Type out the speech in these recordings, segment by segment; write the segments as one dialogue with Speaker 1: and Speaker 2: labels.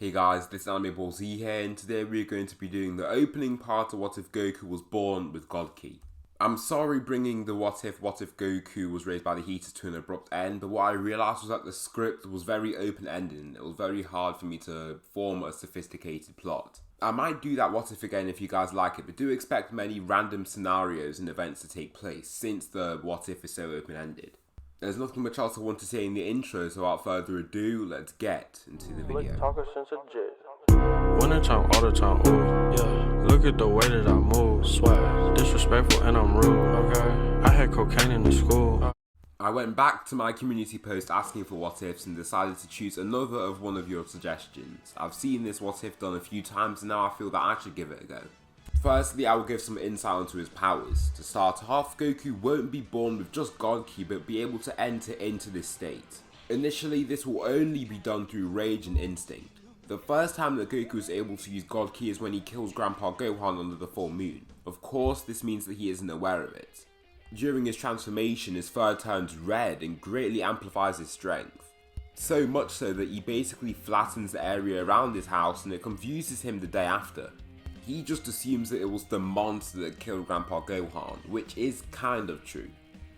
Speaker 1: Hey guys, this is Anime Ball Z here, and today we're going to be doing the opening part of What If Goku Was Born with God Ki. I'm sorry bringing the What If Goku was raised by the heaters to an abrupt end, but what I realised was that the script was very open-ended and it was very hard for me to form a sophisticated plot. I might do that What If again if you guys like it, but do expect many random scenarios and events to take place since the What If is so open-ended. There's nothing much else I want to say in the intro, so without further ado, let's get into the video.
Speaker 2: Winter time, all the time, ooh, yeah. Look at the way that I move, swag, disrespectful and I'm rude, okay. I had cocaine in the school.
Speaker 1: I went back to my community post asking for what ifs and decided to choose another of one of your suggestions. I've seen this what if done a few times and now I feel that I should give it a go. Firstly, I will give some insight into his powers. To start off, Goku won't be born with just God Ki, but be able to enter into this state. Initially, this will only be done through rage and instinct. The first time that Goku is able to use God Ki is when he kills Grandpa Gohan under the full moon. Of course, this means that he isn't aware of it. During his transformation, his fur turns red and greatly amplifies his strength. So much so that he basically flattens the area around his house and it confuses him the day after. He just assumes that it was the monster that killed Grandpa Gohan, which is kind of true.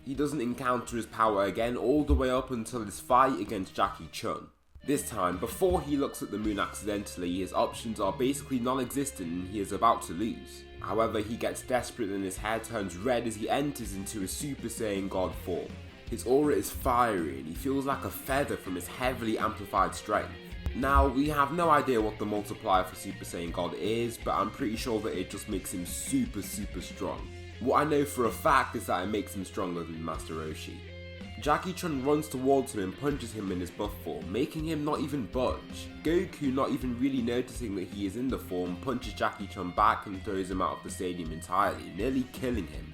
Speaker 1: He doesn't encounter his power again all the way up until his fight against Jackie Chun. This time, before he looks at the moon accidentally, his options are basically non-existent and he is about to lose. However, he gets desperate and his hair turns red as he enters into his Super Saiyan God form. His aura is fiery and he feels like a feather from his heavily amplified strength. Now, we have no idea what the multiplier for Super Saiyan God is, but I'm pretty sure that it just makes him super strong. What I know for a fact is that it makes him stronger than Master Roshi. Jackie Chun runs towards him and punches him in his buff form, making him not even budge. Goku, not even really noticing that he is in the form, punches Jackie Chun back and throws him out of the stadium entirely, nearly killing him.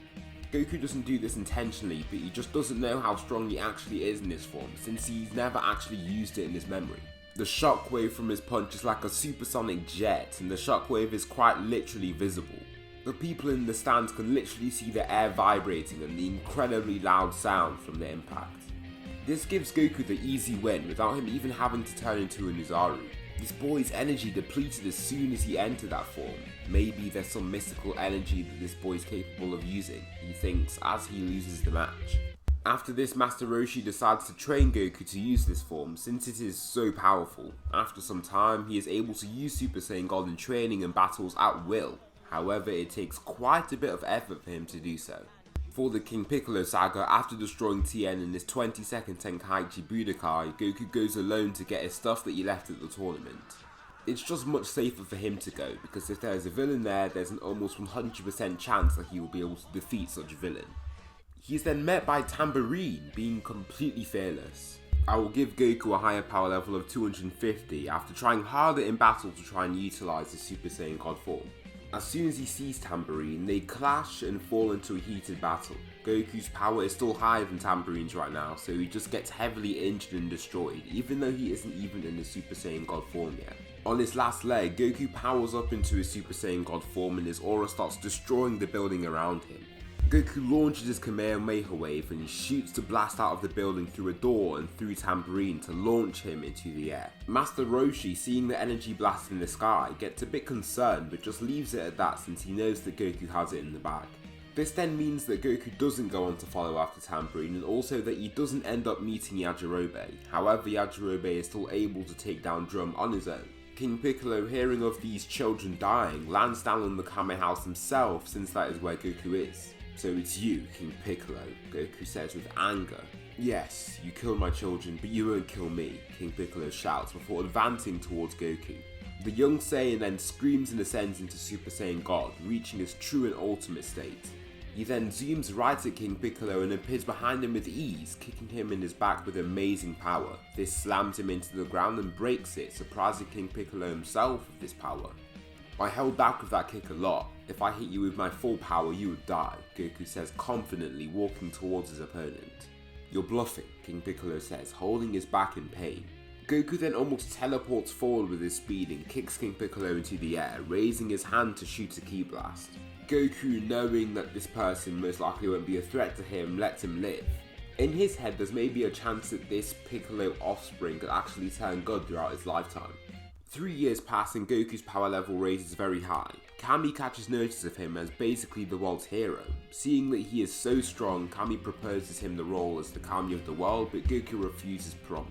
Speaker 1: Goku doesn't do this intentionally, but he just doesn't know how strong he actually is in this form, since he's never actually used it in his memory. The shockwave from his punch is like a supersonic jet, and the shockwave is quite literally visible. The people in the stands can literally see the air vibrating and the incredibly loud sound from the impact. This gives Goku the easy win without him even having to turn into a Nuzaru. This boy's energy depleted as soon as he entered that form. Maybe there's some mystical energy that this boy's capable of using, he thinks as he loses the match. After this, Master Roshi decides to train Goku to use this form since it is so powerful. After some time, he is able to use Super Saiyan God in training and battles at will. However, it takes quite a bit of effort for him to do so. For the King Piccolo saga, after destroying Tien in his 22nd Tenkaichi Budokai, Goku goes alone to get his stuff that he left at the tournament. It's just much safer for him to go, because if there is a villain there, there's an almost 100% chance that he will be able to defeat such a villain. He is then met by Tambourine, being completely fearless. I will give Goku a higher power level of 250 after trying harder in battle to try and utilise his Super Saiyan God form. As soon as he sees Tambourine, they clash and fall into a heated battle. Goku's power is still higher than Tambourine's right now, so he just gets heavily injured and destroyed, even though he isn't even in the Super Saiyan God form yet. On his last leg, Goku powers up into his Super Saiyan God form and his aura starts destroying the building around him. Goku launches his Kamehameha wave and he shoots to blast out of the building through a door and through Tambourine to launch him into the air. Master Roshi, seeing the energy blast in the sky, gets a bit concerned but just leaves it at that since he knows that Goku has it in the bag. This then means that Goku doesn't go on to follow after Tambourine and also that he doesn't end up meeting Yajirobe. However, Yajirobe is still able to take down Drum on his own. King Piccolo, hearing of these children dying, lands down on the Kame house himself since that is where Goku is. "So it's you, King Piccolo," Goku says with anger. "Yes, you killed my children, but you won't kill me," King Piccolo shouts before advancing towards Goku. The young Saiyan then screams and ascends into Super Saiyan God, reaching his true and ultimate state. He then zooms right at King Piccolo and appears behind him with ease, kicking him in his back with amazing power. This slams him into the ground and breaks it, surprising King Piccolo himself with this power. "I held back with that kick a lot. If I hit you with my full power, you would die," Goku says confidently, walking towards his opponent. "You're bluffing," King Piccolo says, holding his back in pain. Goku then almost teleports forward with his speed and kicks King Piccolo into the air, raising his hand to shoot a ki blast. Goku, knowing that this person most likely won't be a threat to him, lets him live. In his head, there's maybe a chance that this Piccolo offspring could actually turn good throughout his lifetime. 3 years pass and Goku's power level raises very high. Kami catches notice of him as basically the world's hero. Seeing that he is so strong, Kami proposes him the role as the Kami of the world, but Goku refuses prom.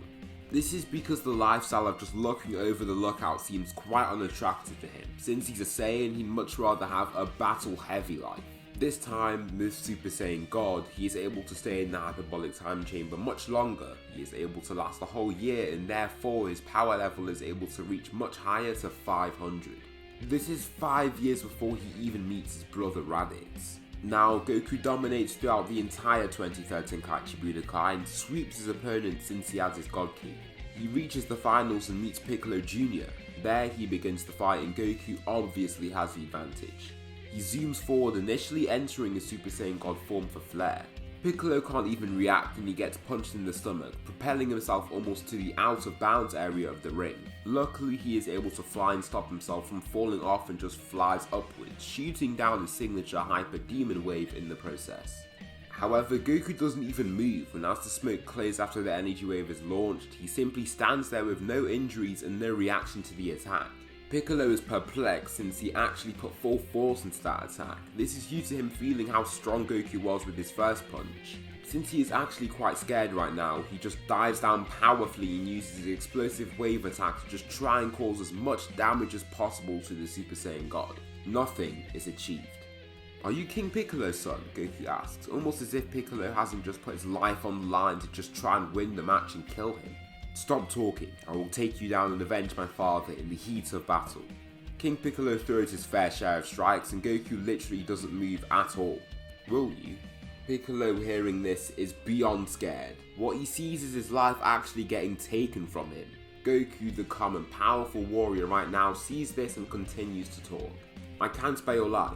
Speaker 1: This is because the lifestyle of just looking over the lookout seems quite unattractive to him. Since he's a Saiyan, he'd much rather have a battle-heavy life. This time, with Super Saiyan God, he is able to stay in the hyperbolic time chamber much longer. He is able to last a whole year, and therefore his power level is able to reach much higher to 500. This is 5 years before he even meets his brother Raditz. Now, Goku dominates throughout the entire 23rd Tenkaichi Budokai and sweeps his opponent since he has his God Ki. He reaches the finals and meets Piccolo Jr. There he begins the fight and Goku obviously has the advantage. He zooms forward, initially entering his Super Saiyan God form for flair. Piccolo can't even react and he gets punched in the stomach, propelling himself almost to the out of bounds area of the ring. Luckily he is able to fly and stop himself from falling off and just flies upwards, shooting down his signature Hyper Demon Wave in the process. However, Goku doesn't even move, and as the smoke clears after the energy wave is launched, he simply stands there with no injuries and no reaction to the attack. Piccolo is perplexed since he actually put full force into that attack. This is due to him feeling how strong Goku was with his first punch. Since he is actually quite scared right now, he just dives down powerfully and uses his explosive wave attack to just try and cause as much damage as possible to the Super Saiyan God. Nothing is achieved. "Are you King Piccolo's son?" Goku asks, almost as if Piccolo hasn't just put his life on the line to just try and win the match and kill him. "Stop talking, I will take you down and avenge my father in the heat of battle." King Piccolo throws his fair share of strikes and Goku literally doesn't move at all. "Will you?" Piccolo, hearing this, is beyond scared. What he sees is his life actually getting taken from him. Goku, the calm and powerful warrior right now, sees this and continues to talk. "I can't spare your life.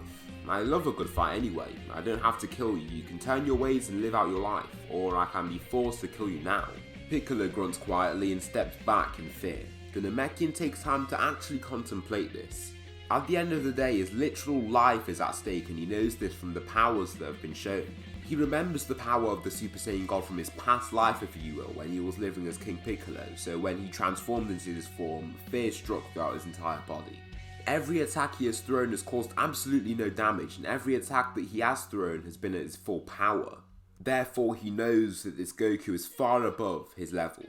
Speaker 1: I love a good fight anyway. I don't have to kill you. You can turn your ways and live out your life, or I can be forced to kill you now." Piccolo grunts quietly and steps back in fear. The Namekian takes time to actually contemplate this. At the end of the day, his literal life is at stake and he knows this from the powers that have been shown. He remembers the power of the Super Saiyan God from his past life, if you will, when he was living as King Piccolo, so when he transformed into this form, fear struck throughout his entire body. Every attack he has thrown has caused absolutely no damage, and every attack that he has thrown has been at his full power. Therefore, he knows that this Goku is far above his level.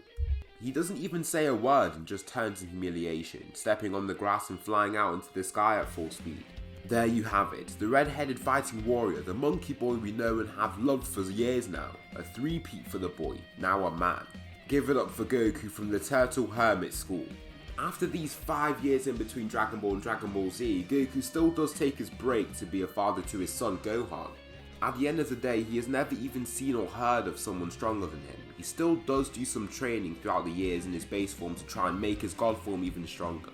Speaker 1: He doesn't even say a word and just turns in humiliation, stepping on the grass and flying out into the sky at full speed. There you have it, the red-headed fighting warrior, the monkey boy we know and have loved for years now. A three-peat for the boy, now a man. Give it up for Goku from the Turtle Hermit School. After these 5 years in between Dragon Ball and Dragon Ball Z, Goku still does take his break to be a father to his son Gohan. At the end of the day, he has never even seen or heard of someone stronger than him. He still does do some training throughout the years in his base form to try and make his God form even stronger.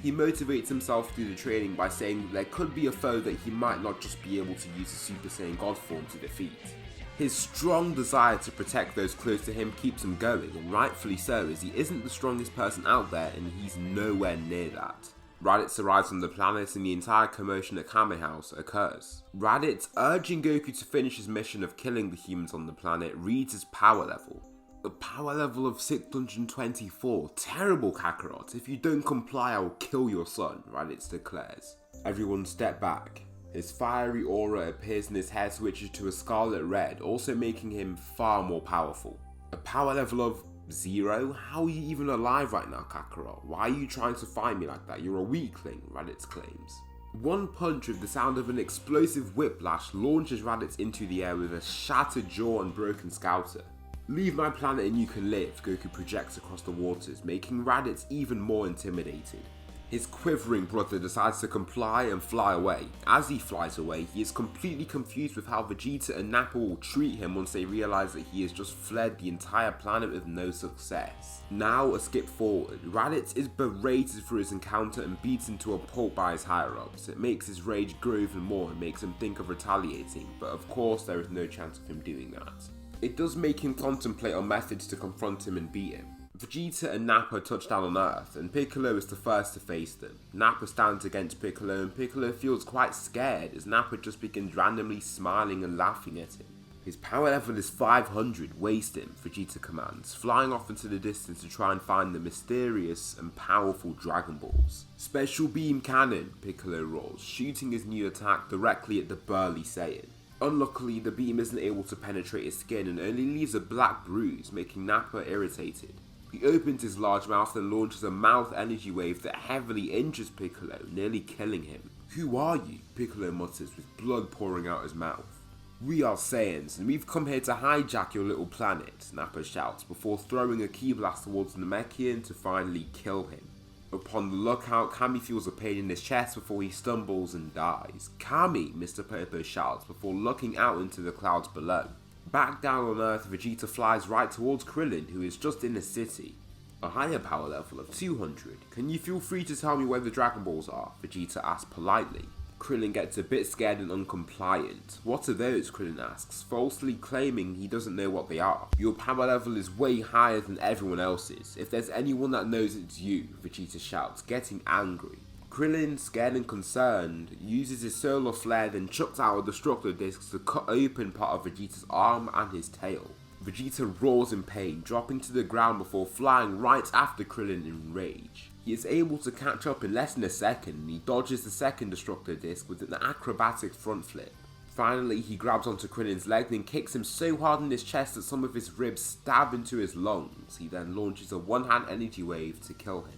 Speaker 1: He motivates himself through the training by saying that there could be a foe that he might not just be able to use the Super Saiyan God form to defeat. His strong desire to protect those close to him keeps him going, and rightfully so, as he isn't the strongest person out there and he's nowhere near that. Raditz arrives on the planet and the entire commotion at Kame House occurs. Raditz, urging Goku to finish his mission of killing the humans on the planet, reads his power level. A power level of 624. Terrible, Kakarot. If you don't comply, I will kill your son, Raditz declares. Everyone step back. His fiery aura appears and his hair switches to a scarlet red, also making him far more powerful. A power level of 0? How are you even alive right now, Kakarot? Why are you trying to fight me like that? You're a weakling, Raditz claims. One punch with the sound of an explosive whiplash launches Raditz into the air with a shattered jaw and broken scouter. "Leave my planet and you can live," Goku projects across the waters, making Raditz even more intimidated. His quivering brother decides to comply and fly away. As he flies away, he is completely confused with how Vegeta and Nappa will treat him once they realize that he has just fled the entire planet with no success. Now a skip forward, Raditz is berated for his encounter and beaten to a pulp by his higher-ups. It makes his rage grow even more and makes him think of retaliating, but of course there is no chance of him doing that. It does make him contemplate on methods to confront him and beat him. Vegeta and Nappa touch down on Earth, and Piccolo is the first to face them. Nappa stands against Piccolo, and Piccolo feels quite scared as Nappa just begins randomly smiling and laughing at him. His power level is 500, waste him, Vegeta commands, flying off into the distance to try and find the mysterious and powerful Dragon Balls. Special Beam Cannon, Piccolo roars, shooting his new attack directly at the burly Saiyan. Unluckily, the beam isn't able to penetrate his skin and only leaves a black bruise, making Nappa irritated. He opens his large mouth and launches a mouth energy wave that heavily injures Piccolo, nearly killing him. "Who are you?" Piccolo mutters with blood pouring out his mouth. "We are Saiyans, and we've come here to hijack your little planet," Nappa shouts before throwing a ki blast towards the Namekian to finally kill him. Upon the lookout, Kami feels a pain in his chest before he stumbles and dies. "Kami!" Mr. Popo shouts before looking out into the clouds below. Back down on Earth, Vegeta flies right towards Krillin, who is just in the city. "A higher power level of 200. Can you feel free to tell me where the Dragon Balls are?" Vegeta asks politely. Krillin gets a bit scared and uncompliant. "What are those?" Krillin asks, falsely claiming he doesn't know what they are. "Your power level is way higher than everyone else's. If there's anyone that knows, it's you," Vegeta shouts, getting angry. Krillin, scared and concerned, uses his solar flare, then chucks out a destructor disc to cut open part of Vegeta's arm and his tail. Vegeta roars in pain, dropping to the ground before flying right after Krillin in rage. He is able to catch up in less than a second, and he dodges the second destructor disc with an acrobatic front flip. Finally, he grabs onto Krillin's leg and kicks him so hard in his chest that some of his ribs stab into his lungs. He then launches a one-hand energy wave to kill him.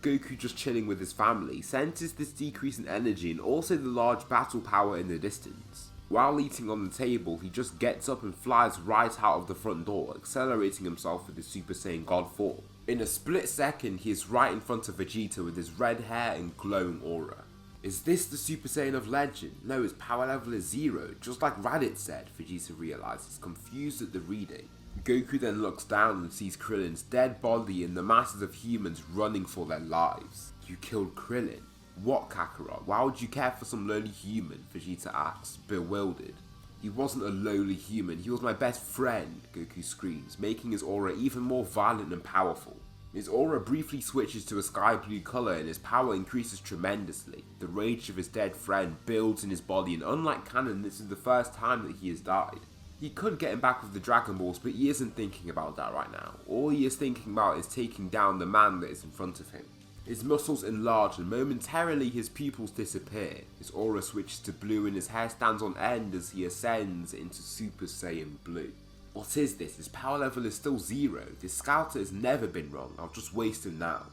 Speaker 1: Goku, just chilling with his family, senses this decrease in energy and also the large battle power in the distance. While eating on the table, he just gets up and flies right out of the front door, accelerating himself with his Super Saiyan God form. In a split second, he is right in front of Vegeta with his red hair and glowing aura. "Is this the Super Saiyan of legend? No, his power level is 0, just like Raditz said," Vegeta realizes, confused at the reading. Goku then looks down and sees Krillin's dead body and the masses of humans running for their lives. "You killed Krillin? What, Kakarot? Why would you care for some lowly human?" Vegeta asks, bewildered. "He wasn't a lowly human, he was my best friend," Goku screams, making his aura even more violent and powerful. His aura briefly switches to a sky blue colour and his power increases tremendously. The rage of his dead friend builds in his body, and unlike canon, this is the first time that he has died. He could get him back with the Dragon Balls, but he isn't thinking about that right now. All he is thinking about is taking down the man that is in front of him. His muscles enlarge and momentarily his pupils disappear. His aura switches to blue and his hair stands on end as he ascends into Super Saiyan Blue. "What is this? His power level is still 0. This scouter has never been wrong. I'll just waste him now."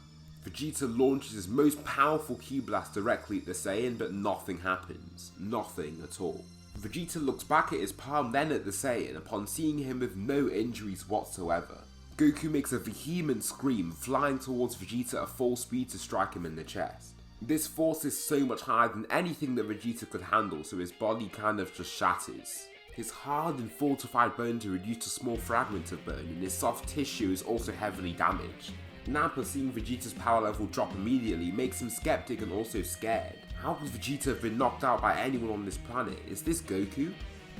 Speaker 1: Vegeta launches his most powerful ki blast directly at the Saiyan, but nothing happens. Nothing at all. Vegeta looks back at his palm, then at the Saiyan, upon seeing him with no injuries whatsoever. Goku makes a vehement scream, flying towards Vegeta at full speed to strike him in the chest. This force is so much higher than anything that Vegeta could handle, so his body kind of just shatters. His hard and fortified bones are reduced to small fragments of bone, and his soft tissue is also heavily damaged. Nappa, seeing Vegeta's power level drop immediately, makes him skeptic and also scared. How could Vegeta have been knocked out by anyone on this planet? Is this Goku?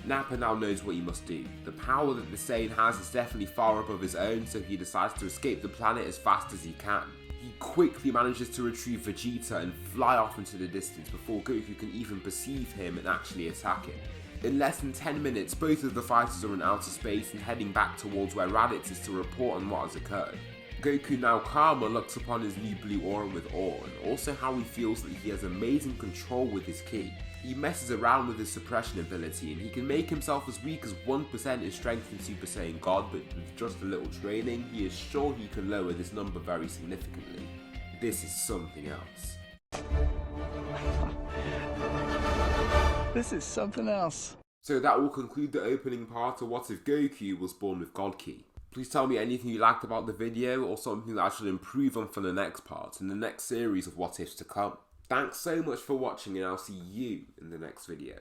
Speaker 1: Nappa now knows what he must do. The power that the Saiyan has is definitely far above his own, so he decides to escape the planet as fast as he can. He quickly manages to retrieve Vegeta and fly off into the distance before Goku can even perceive him and actually attack him. In less than 10 minutes, both of the fighters are in outer space and heading back towards where Raditz is to report on what has occurred. Goku, now calmer, looks upon his new blue aura with awe, and also how he feels that he has amazing control with his ki. He messes around with his suppression ability, and he can make himself as weak as 1% in strength in Super Saiyan God, but with just a little training, he is sure he can lower this number very significantly. This is something else.
Speaker 3: This is something else.
Speaker 1: So that will conclude the opening part of What If Goku Was Born with God Ki. Please tell me anything you liked about the video or something that I should improve on for the next part in the next series of What Ifs to come. Thanks so much for watching, and I'll see you in the next video.